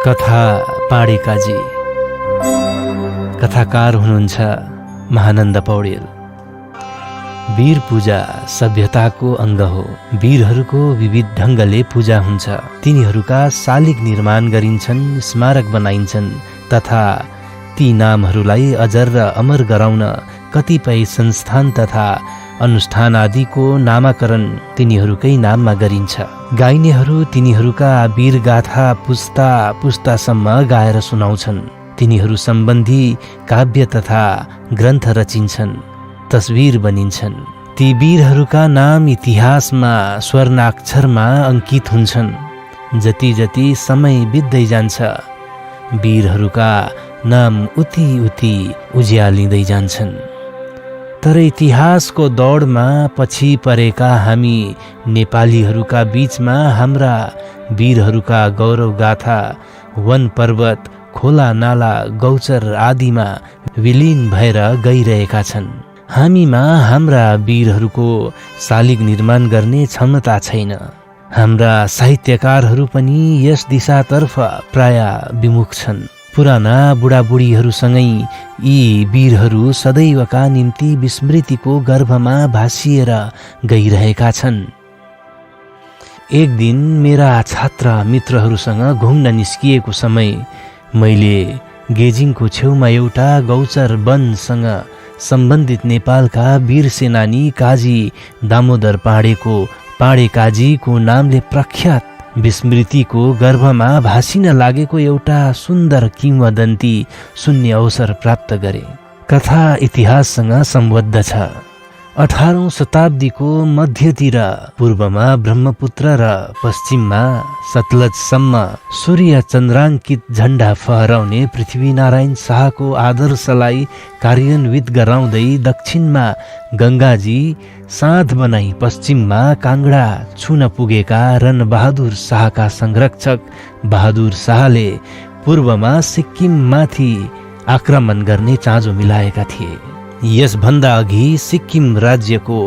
कथा पाडेकाजी। कथाकार हुनुहुन्छ महानन्द पौडेल। वीर पूजा सभ्यताको अङ्ग हो। वीरहरूको विविध ढङ्गले पूजा हुन्छ। तिनीहरूका शालिग निर्माण गरिन्छन्, स्मारक बनाइन्छन् तथा ती नामहरूलाई अजर र अमर गराउन कतिपय संस्थान तथा अनुष्ठान आदिको नामाकरण तिनीहरूकै नाममा गरिन्छ। गाइनेहरू तिनीहरूका वीरगाथा पुस्ता पुस्तासम्म गाएर सुनाउँछन्। तिनीहरू सम्बन्धी काव्य तथा ग्रन्थ रचिन्छन्, तस्बिर बनिन्छन्। ती वीरहरूका नाम इतिहासमा स्वर्णाक्षरमा अङ्कित हुन्छन्। जति जति समय बित्दै जान्छ वीरहरूका नाम उति उति उज्यालिँदै जान्छन्। तर इतिहासको दौडमा पछि परेका हामी नेपालीहरूका बीचमा हाम्रा वीरहरूका गौरवगाथा वन पर्वत खोला नाला गौचर आदिमा विलीन भएर गइरहेका छन्। हामीमा हाम्रा वीरहरूको शालिग निर्माण गर्ने क्षमता छैन। हाम्रा साहित्यकारहरू पनि यस दिशातर्फ प्राय विमुख छन्। पुराना बुढाबुढीहरूसँगै यी वीरहरू सदैवका निम्ति विस्मृतिको गर्भमा भासिएर गइरहेका छन्। एक दिन मेरा छात्र मित्रहरूसँग घुम्न निस्किएको समय मैले गेजिङको छेउमा एउटा गौचर वनसँग सम्बन्धित नेपालका वीर सेनानी काजी दामोदर पाँडे काजीको नामले प्रख्यात विस्मृतिको गर्भमा भासिन लागेको एउटा सुन्दर किंवदन्ती सुन्ने अवसर प्राप्त गरे। कथा इतिहाससँग सम्बद्ध छ। 18औं शताब्दीको मध्यतिर पूर्वमा ब्रह्मपुत्र र पश्चिममा सतलजसम्म सूर्य चन्द्राङ्कित झण्डा फहराउने पृथ्वीनारायण शाहको आदर्शलाई कार्यान्वित गराउँदै दक्षिणमा गङ्गाजी साँध बनाई पश्चिममा काङ्गडा छुन पुगेका रणबहादुर शाहका संरक्षक बहादुर शाहले पूर्वमा सिक्किममाथि आक्रमण गर्ने चाँजो मिलाएका थिए। यसभन्दा अघि सिक्किम राज्यको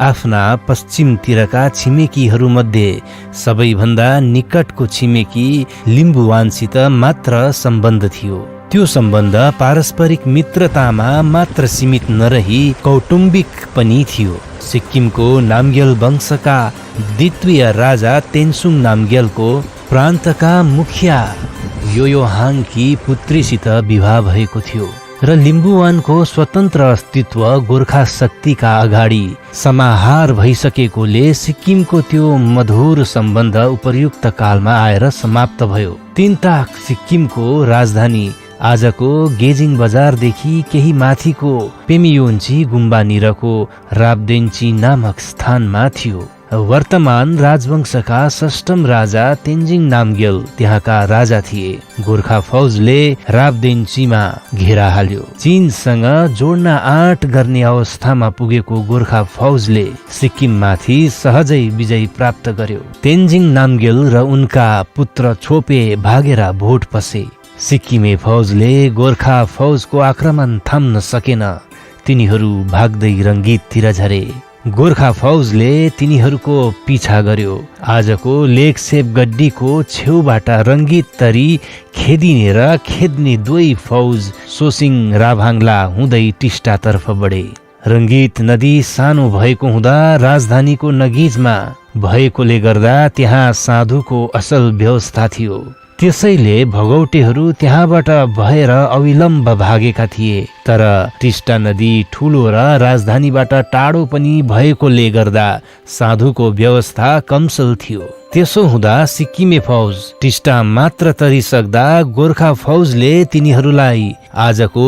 आफ्ना पश्चिमतिरका छिमेकीहरूमध्ये सबैभन्दा निकटको छिमेकी लिम्बुवानसित मात्र सम्बन्ध थियो। त्यो सम्बन्ध पारस्परिक मित्रतामा मात्र सीमित नरही कौटुम्बिक पनि थियो। सिक्किमको नामग्याल वंशका द्वितीय राजा तेन्सुङ नामग्यालको प्रान्तका मुखिया योयोहाङकी पुत्रीसित विवाह भएको थियो र लिम्बुवानको स्वतन्त्र अस्तित्व गोर्खा शक्तिका अगाडि समाहार भइसकेकोले सिक्किमको त्यो मधुर सम्बन्ध उपर्युक्त कालमा आएर समाप्त भयो। तिनताक सिक्किमको राजधानी आजको गेजिङ बजारदेखि केही माथिको पेमियोन्ची गुम्बानिरको राबदेन्ची नामक स्थानमा थियो। वर्तमान राजवंशका षष्ठम राजा तेन्जिङ नामग्याल त्यहाँका राजा थिए। गोर्खा फौजले राबदेन्चीमा घेरा हाल्यो। चीनसँग जोड्न आँट गर्ने अवस्थामा पुगेको गोर्खा फौजले सिक्किममाथि सहजै विजय प्राप्त गर्यो। तेन्जिङ नामग्याल र उनका पुत्र छोपे भागेर भोट पसे। सिक्किमे फौजले गोर्खा फौजको आक्रमण थाम्न सकेन। तिनीहरू भाग्दै रङ्गीततिर झरे। गोर्खा फौजले तिनीहरूको पिछा गर्यो। आजको लेकसेप गड्डीको छेउबाट रङ्गीत तरी खेदिने र खेद्ने दुवै फौज सोसिङ राभाङला हुँदै टिस्टातर्फ बढे। रङ्गीत नदी सानो भएको हुँदा राजधानीको नगिजमा भएकोले गर्दा त्यहाँ साधुको असल व्यवस्था थियो। त्यसैले भगौटेहरू त्यहाँबाट भएर अविलम्ब भागेका थिए। तर टिस्टा नदी ठुलो र राजधानीबाट टाढो पनि भएकोले गर्दा साधुको व्यवस्था कमसल थियो। त्यसो हुँदा सिक्किमे फौज टिस्टा मात्र तरिसक्दा गोर्खा फौजले तिनीहरूलाई आजको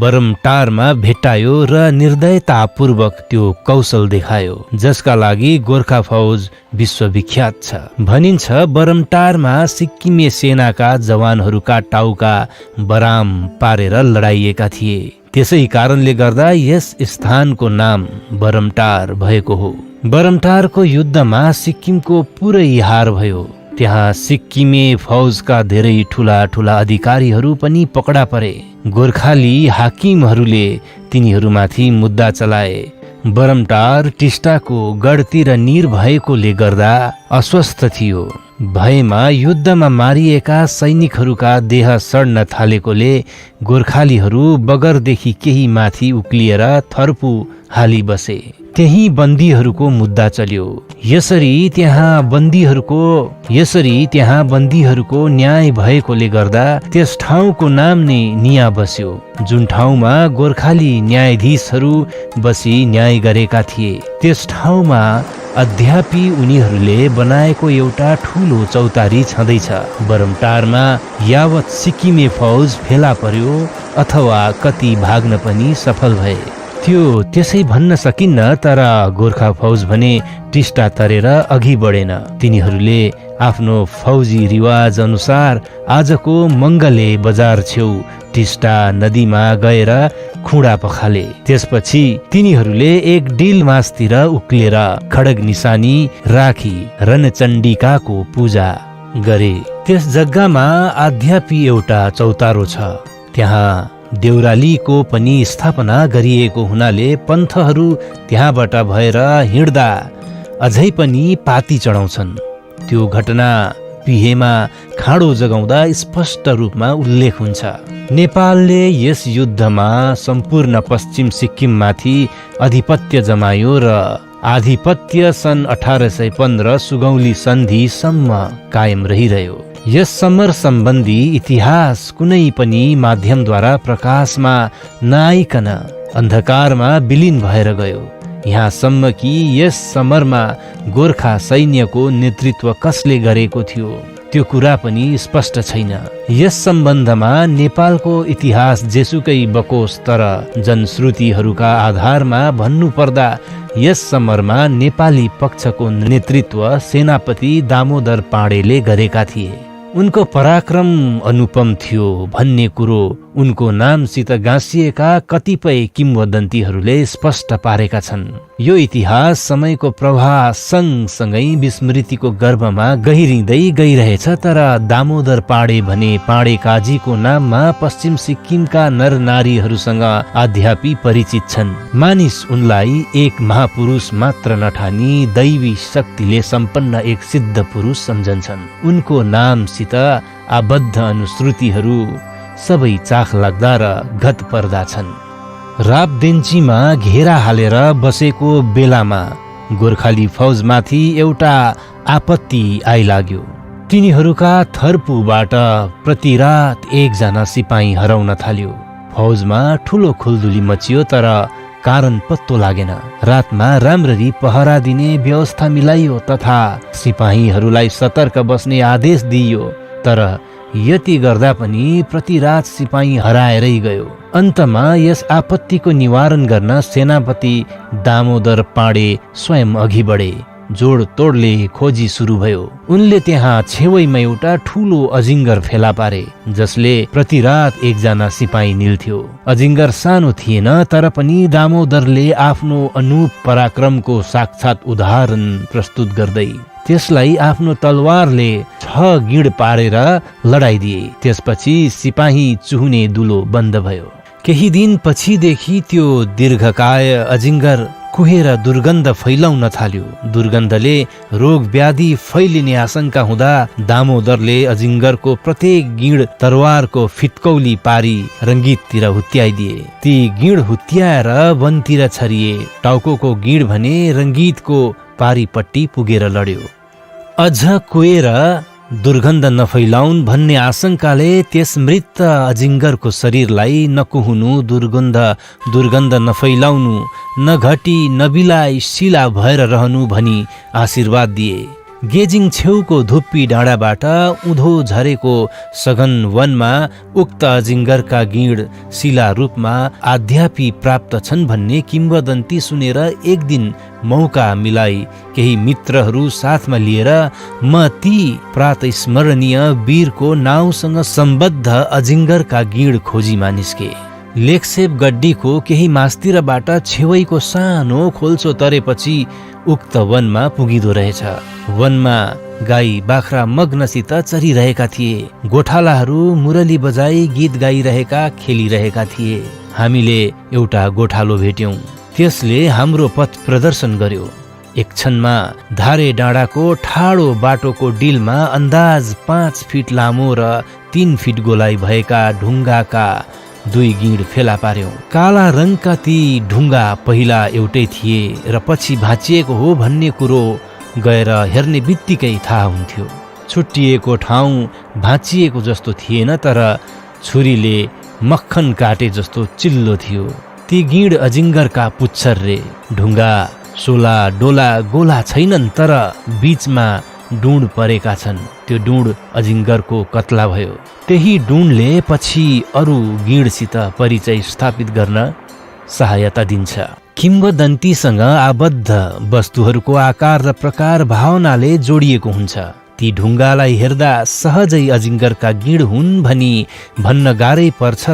बरमटारमा भेट्टायो र निर्दयतापूर्वक त्यो कौशल देखायो जसका लागि गोर्खा फौज विश्वविख्यात छ। भनिन्छ बरमटारमा सिक्किमे सेनाका जवानहरूका टाउका बराम पारेर लडाइएका थिए। त्यसै कारणले गर्दा यस स्थानको नाम बरमटार भएको हो। बरमटारको युद्धमा सिक्किमको पुरै हार भयो। त्यहाँ सिक्किमे फौजका धेरै ठुला ठुला अधिकारीहरू पनि पकडा परे। गोर्खाली हाकिमहरूले तिनीहरूमाथि मुद्दा चलाए बरमटार टिस्टाको गढतिर निर भएकोले गर्दा अस्वस्थ थियो। भएमा युद्धमा मारिएका सैनिकहरूका देह सड्न थालेकोले गोर्खालीहरू बगरदेखि केही माथि उक्लिएर थर्पु हाली बसे। त्यही बन्दीहरूको मुद्दा चल्यो। यसरी त्यहाँ बन्दीहरूको न्याय भएकोले गर्दा त्यस ठाउँको नाम नै निया बस्यो, जुन ठाउँमा गोर्खाली न्यायाधीशहरू बसी न्याय गरेका थिए। त्यस ठाउँमा अद्यापि उनीहरूले बनाएको एउटा ठुलो चौतारी छँदैछ। बरमटारमा यावत सिक्किमे फौज फेला पर्यो अथवा कति भाग्न पनि सफल भए त्यो त्यसै भन्न सकिन्न, तर गोर्खा फौज भने टिस्टा तरेर अघि बढेन। तिनीहरूले आफ्नो फौजी रिवाज अनुसार आजको मङ्गले बजार छेउ टिस्टा नदीमा गएर खुँडा पखाले। त्यसपछि तिनीहरूले एक डिल मासतिर उक्लेर खड्ग निशानी राखी रणचण्डिकाको पूजा गरे। त्यस जग्गामा अद्यापि एउटा चौतारो छ। त्यहाँ देउरालीको पनि स्थापना गरिएको हुनाले पन्थहरू त्यहाँबाट भएर हिँड्दा अझै पनि पाती चढाउँछन्। त्यो घटना पिहेमा खाडो जगाउँदा स्पष्ट रूपमा उल्लेख हुन्छ। नेपालले यस युद्धमा सम्पूर्ण पश्चिम सिक्किममाथि आधिपत्य जमायो र आधिपत्य सन् 1815 सुगौली सन्धिसम्म कायम रहिरह्यो। यस समर सम्बन्धी इतिहास कुनै पनि माध्यमद्वारा प्रकाशमा नआइकन अन्धकारमा विलिन भएर गयो। यहाँसम्म कि यस समरमा गोर्खा सैन्यको नेतृत्व कसले गरेको थियो त्यो कुरा पनि स्पष्ट छैन। यस सम्बन्धमा नेपालको इतिहास जेसुकै बकोस्, तर जनश्रुतिहरूका आधारमा भन्नुपर्दा यस समरमा नेपाली पक्षको नेतृत्व सेनापति दामोदर पाँडेले गरेका थिए। उनको पराक्रम अनुपम थियो भन्ने कुरो उनको नामसित गाँसिएका कतिपय किंवदन्तीहरूले स्पष्ट पारेका छन्। यो इतिहास समयको प्रवाह सँगसँगै विस्मृतिको गर्भमा गहिरिँदै गइरहेछ, तर दामोदर पाँडे भने पाँडे काजीको नाममा पश्चिम सिक्किमका नर नारीहरूसँग अद्यापि परिचित छन्। मानिस उनलाई एक महापुरुष मात्र नठानी दैवी शक्तिले सम्पन्न एक सिद्ध पुरुष सम्झन्छन्। उनको नामसित आबद्ध अनुश्रुतिहरू सबै चाख लाग्दा र घत पर्दा छन्। रापदेन्चीमा घेरा हालेर बसेको बेलामा गोर्खाली फौजमाथि एउटा आपत्ति आइलाग्यो। तिनीहरूका थर्पुबाट प्रति रात एकजना सिपाही हराउन थाल्यो। फौजमा ठुलो खुल्दुली मचियो, तर कारण पत्तो लागेन। रातमा राम्ररी पहरा दिने व्यवस्था मिलाइयो तथा सिपाहीहरूलाई सतर्क बस्ने आदेश दिइयो, तर यति गर्दा पनि प्रति रात सिपाही हराएरै गयो। अन्तमा यस आपत्तिको निवारण गर्न सेनापति दामोदर पाँडे स्वयं अघि बढे। जोड तोडले खोजी सुरु भयो। उनले त्यहाँ छेवैमा एउटा ठुलो अजिङ्गर फेला पारे, जसले प्रति रात एकजना सिपाही निल्थ्यो। अजिङ्गर सानो थिएन, तर पनि दामोदरले आफ्नो अनुप पराक्रमको साक्षात उदाहरण प्रस्तुत गर्दै त्यसलाई आफ्नो तलवारले 6 गिड पारेर लडाइदिए। त्यसपछि सिपाही चुहुने दुलो बन्द भयो। केही दिन पछिदेखि त्यो दीर्घकाय अजिङ्गर कुहेर दुर्गन्ध फैलाउन थाल्यो। दुर्गन्धले रोग व्याधि फैलिने आशंका हुँदा दामोदरले अजिङ्गरको प्रत्येक गिड तरवारको फिटकौली पारी रङ्गीततिर हुत्याइदिए। ती गिड हुत्याएर वनतिर छरिए। टाउको गिड भने रङ्गीतको पारीपट्टि पुगेर लड्यो। अझ कुहेर दुर्गन्ध नफैलाउन् भन्ने आशंकाले त्यस मृत अजिङ्गरको शरीरलाई नकुहुनु, दुर्गन्ध नफैलाउनु, नघटी नबिलाई शिला भएर रहनु भनी आशीर्वाद दिए। गेजिङ छेउको धुप्पी डाँडाबाट उँधो झरेको सघन वनमा उक्त अजिङ्गरका गिड शिला रूपमा आद्यापि प्राप्त छन् भन्ने किंवदन्ती सुनेर एक दिन मौका मिलाई केही मित्रहरू साथमा लिएर म ती प्रातस्मरणीय वीरको नाउँसँग सम्बद्ध अजिङ्गरका गिड खोजीमा निस्के। लेकसेप गड्डीको केही मास्तिरबाट छेवैको सानो खोल्चो तरेपछि उक्त वनमा पुगिदो रहेछ। वनमा गाई बाख्रा मग्नसित चरिरहेका थिए। गोठालाहरू मुरली बजाई गीत गाइरहेका खेलिरहेका थिए। हामीले एउटा गोठालो भेट्यौं। त्यसले हाम्रो पथ प्रदर्शन गर्यो। एक क्षणमा धारे डाँडाको ठाडो बाटोको डिलमा अन्दाज 5 फिट लामो र 3 फिट गोलाइ भएका ढुङ्गाका 2 गिँड फेला पार्यौं। काला रङका ती ढुङ्गा पहिला एउटै थिए र पछि भाँचिएको हो भन्ने कुरो गएर हेर्ने बित्तिकै थाहा हुन्थ्यो। छुट्टिएको ठाउँ भाँचिएको जस्तो थिएन, तर छुरीले मक्खन काटे जस्तो चिल्लो थियो। ती गिँड अजिङ्गरका पुच्छर रे। ढुङ्गा सोला डोला गोला छैनन्, तर बीचमा डुँड परेका छन्। त्यो डुँड अजिङ्गरको कत्ला भयो। त्यही डुँडले पछि अरू गिँडसित परिचय स्थापित गर्न सहायता दिन्छ। किम्वदन्तीसँग आबद्ध वस्तुहरूको आकार र प्रकार भावनाले जोडिएको हुन्छ। ती ढुङ्गालाई हेर्दा सहजै अजिङ्गरका गिँड हुन् भनी भन्न गाह्रै पर्छ,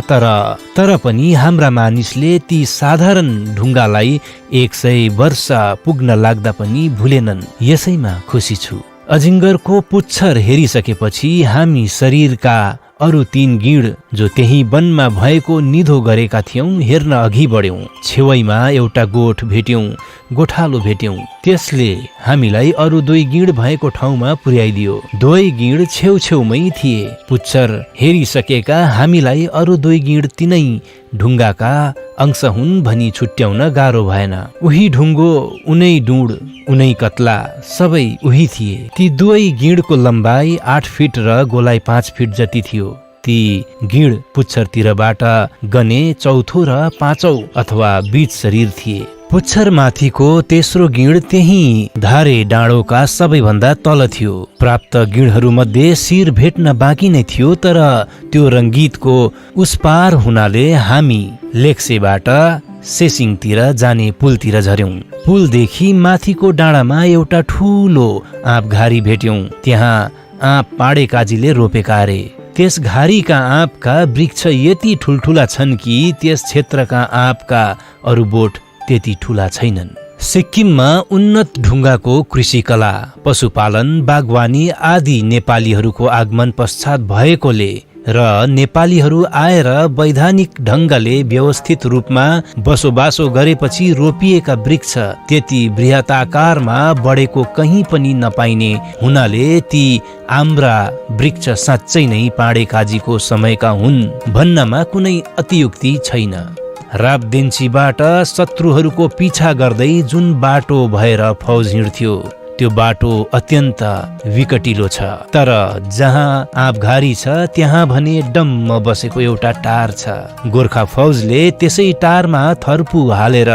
तर पनि हाम्रा मानिसले ती साधारण ढुङ्गालाई 100 वर्ष पुग्न लाग्दा पनि भुलेनन्। यसैमा खुसी छु। अजिङ्गरको पुच्छर हेरिसकेपछि हामी शरीरका अरू 3 गिँड जो त्यही वनमा भएको निधो गरेका थियौं हेर्न अघि बढ्यौं। छेउमा एउटा गोठ भेट्यौं, गोठालो भेट्यौं। त्यसले हामीलाई अरू 2 गिँड भएको ठाउँमा पुर्याइदियो। 2 गिँड छेउछेउमै थिए। पुच्छर हेरिसकेका हामीलाई अरू 2 गिँड तिनै ढुङ्गाका अंश हुन् भनी छुट्याउन गाह्रो भएन। उही ढुङ्गो, उनै डुँड, उनै कत्ला, सबै उही थिए। ती 2 गिँडको लम्बाइ 8 फिट र गोलाइ 5 फिट जति थियो। ती गिँड पुच्छरतिरबाट गने चौथो र 5औं अथवा बीच शरीर थिए। पुच्छर माथिको तेस्रो गिँड त्यही धारे डाँडोका सबैभन्दा तल थियो। प्राप्त गिँडहरूमध्ये शिर भेट्न बाँकी नै थियो, तर त्यो रङ्गीतको उसपार हुनाले हामी लेक्सेबाट सेसिङतिर जाने पुलतिर झर्यौं। पुलदेखि माथिको डाँडामा एउटा ठूलो आँपघारी भेट्यौं। त्यहाँ आँप पाडे काजीले रोपेका अरे। त्यस घारीका आँपका वृक्ष यति ठुल्ठुला छन् कि त्यस क्षेत्रका आँपका अरू बोट त्यति ठुला छैनन्। सिक्किममा उन्नत ढुङ्गाको कृषिकला, पशुपालन, बागवानी आदि नेपालीहरूको आगमन पश्चात भएकोले र नेपालीहरू आएर वैधानिक ढङ्गले व्यवस्थित रूपमा बसोबासो गरेपछि रोपिएका वृक्ष त्यति बृहताकारमा बढेको कहीँ पनि नपाइने हुनाले ती आम्रा वृक्ष साँच्चै नै पाडे काजीको समयका हुन् भन्नमा कुनै अतियुक्ति छैन। राबदेन्चीबाट शत्रुहरूको पिछा गर्दै जुन बाटो भएर फौज हिँड्थ्यो त्यो बाटो अत्यन्त विकटिलो छ, तर जहाँ आँपघारी छ त्यहाँ भने डम्म बसेको एउटा टार छ। गोर्खा फौजले त्यसै टारमा थर्पु हालेर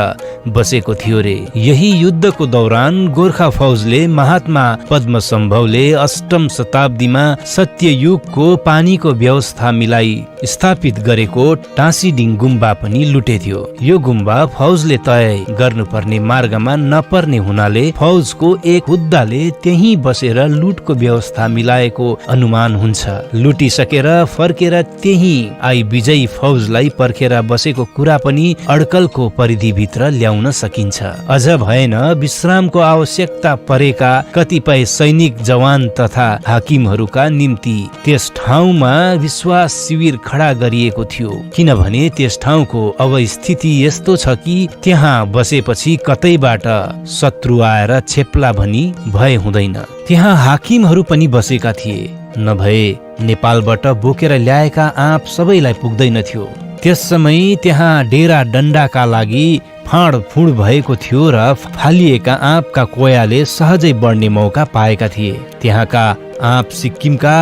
बसेको थियो रे। यही युद्धको दौरान गोर्खा फौजले महात्मा पद्मसम्भवले 8औं शताब्दीमा सत्ययुगको पानीको व्यवस्था मिलाई स्थापित गरेको टाँसीडिङ गुम्बा पनि लुटेथ्यो। यो गुम्बा फौजले तय गर्नुपर्ने मार्गमा नपर्ने हुनाले फौजको एक हुद्दाले त्यही बसेर लुटको व्यवस्था मिलाएको अनुमान हुन्छ। लुटिसकेर फर्केर त्यही आई विजयी फौजलाई पर्खेर बसेको कुरा पनि अड्कलको परिधिभित्र ल्याउन सकिन्छ। अझ भएन विश्रामको आवश्यकता परेका कतिपय सैनिक जवान तथा हाकिमहरूका निम्ति त्यस ठाउँमा विश्वास शिविर खडा गरिएको थियो, किनभने त्यस ठाउँको अवस्थिति यस्तो छ कि त्यहाँ बसेपछि कतैबाट शत्रु आएर छेप्ला भनी भय हुँदैन। त्यहाँ हाकिमहरू पनि बसेका थिए, नभए नेपालबाट बोकेर ल्याएका आँप सबैलाई पुग्दैनथ्यो। त्यस समय त्यहाँ डेरा डन्डाका लागि फाँडफुँड भएको थियो र फालिएका आँपका कोयाले सहजै बढ्ने मौका पाएका थिए। त्यहाँका आँप सिक्किमका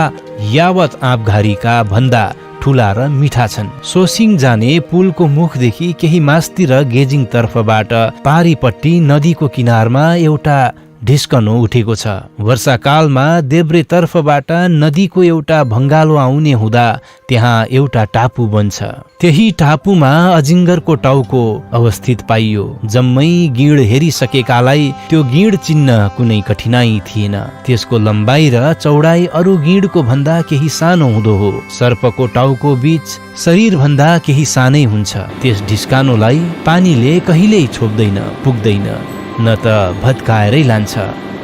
यावत आँपघारीका भन्दा ठुला र मिठा छन्। सोसिङ जाने पुलको मुखदेखि केही मास्तिर गेजिङ तर्फबाट पारीपट्टि नदीको किनारमा एउटा ढिस्कनो उठेको छ। वर्षाकालमा देब्रे तर्फबाट नदीको एउटा भङ्गालो आउने हुँदा त्यहाँ एउटा टापु बन्छ। त्यही टापुमा अजिङ्गरको टाउको अवस्थित पाइयो। जम्मै गिँड हेरिसकेकालाई त्यो गिँड चिन्न कुनै कठिनाई थिएन। त्यसको लम्बाइ र चौडाइ अरू गिँडको भन्दा केही सानो हुँदो हो। सर्पको टाउको बीच शरीर भन्दा केही सानै हुन्छ। त्यस ढिस्कानोलाई पानीले कहिल्यै छोप्दैन, पुग्दैन, न त भत्काएरै लान्छ।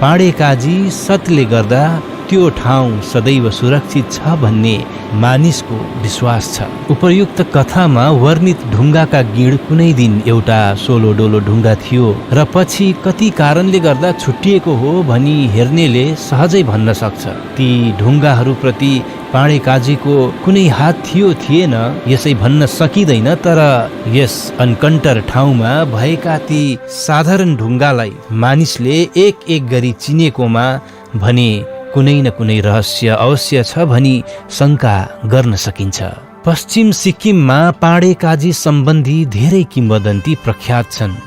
पाडे काजी सतले गर्दा त्यो ठाउँ सदैव सुरक्षित छ भन्ने मानिसको विश्वास छ। उपर्युक्त कथामा वर्णित ढुङ्गाका गिड कुनै दिन एउटा सोलो डोलो ढुङ्गा थियो र पछि कति कारणले गर्दा छुट्टिएको हो भनी हेर्नेले सहजै भन्न सक्छ। ती ढुङ्गाहरूप्रति पाँडे काजीको कुनै हात थियो थिएन यसै भन्न सकिँदैन, तर यस अनकन्टर ठाउँमा भएका ती साधारण ढुङ्गालाई मानिसले एक एक गरी चिनेकोमा भने कुनै न कुनै रहस्य अवश्य छ भनी शङ्का गर्न सकिन्छ। पश्चिम सिक्किममा पाँडे काजी सम्बन्धी धेरै किम्वदन्ती प्रख्यात छन्।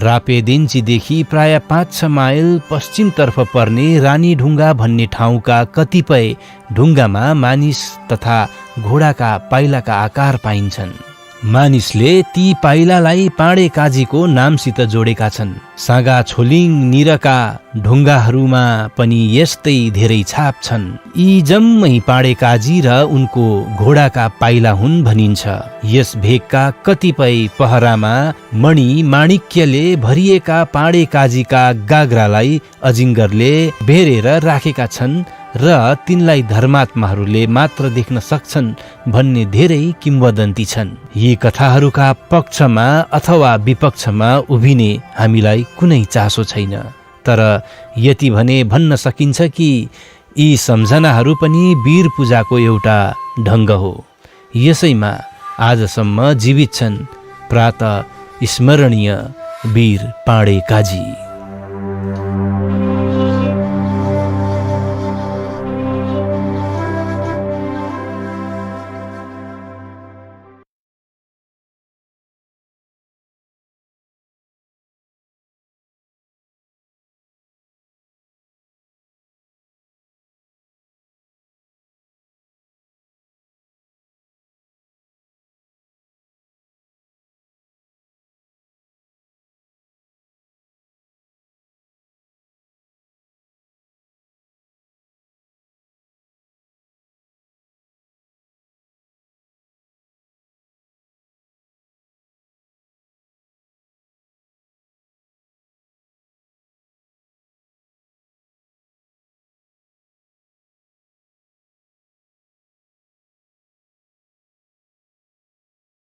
रापेदेन्चीदेखि प्राय 5-6 माइल पश्चिमतर्फ पर्ने रानी ढुङ्गा भन्ने ठाउँका कतिपय ढुङ्गामा मानिस तथा घोडाका पाइलाका आकार पाइन्छन्। मानिसले ती पाइलालाई पाँडे काजीको नामसित जोडेका छन्। सागा छोलिङ निरका ढुङ्गाहरूमा पनि यस्तै धेरै छाप छन्। यी जम्मै पाँडे काजी र उनको घोडाका पाइला हुन् भनिन्छ। यस भेगका कतिपय पहरामा मणि माणिक्यले भरिएका पाँडे काजीका गाग्रालाई अजिङ्गरले बेरेर राखेका छन् र तिनलाई धर्मात्माहरूले मात्र देख्न सक्छन् भन्ने धेरै किम्वदन्ती छन्। यी कथाहरूका पक्षमा अथवा विपक्षमा उभिने हामीलाई कुनै चासो छैन, तर यति भने भन्न सकिन्छ कि यी सम्झनाहरू पनि वीर पूजाको एउटा ढङ्ग हो। यसैमा आजसम्म जीवित छन् प्रात स्मरणीय वीर पाँडे काजी।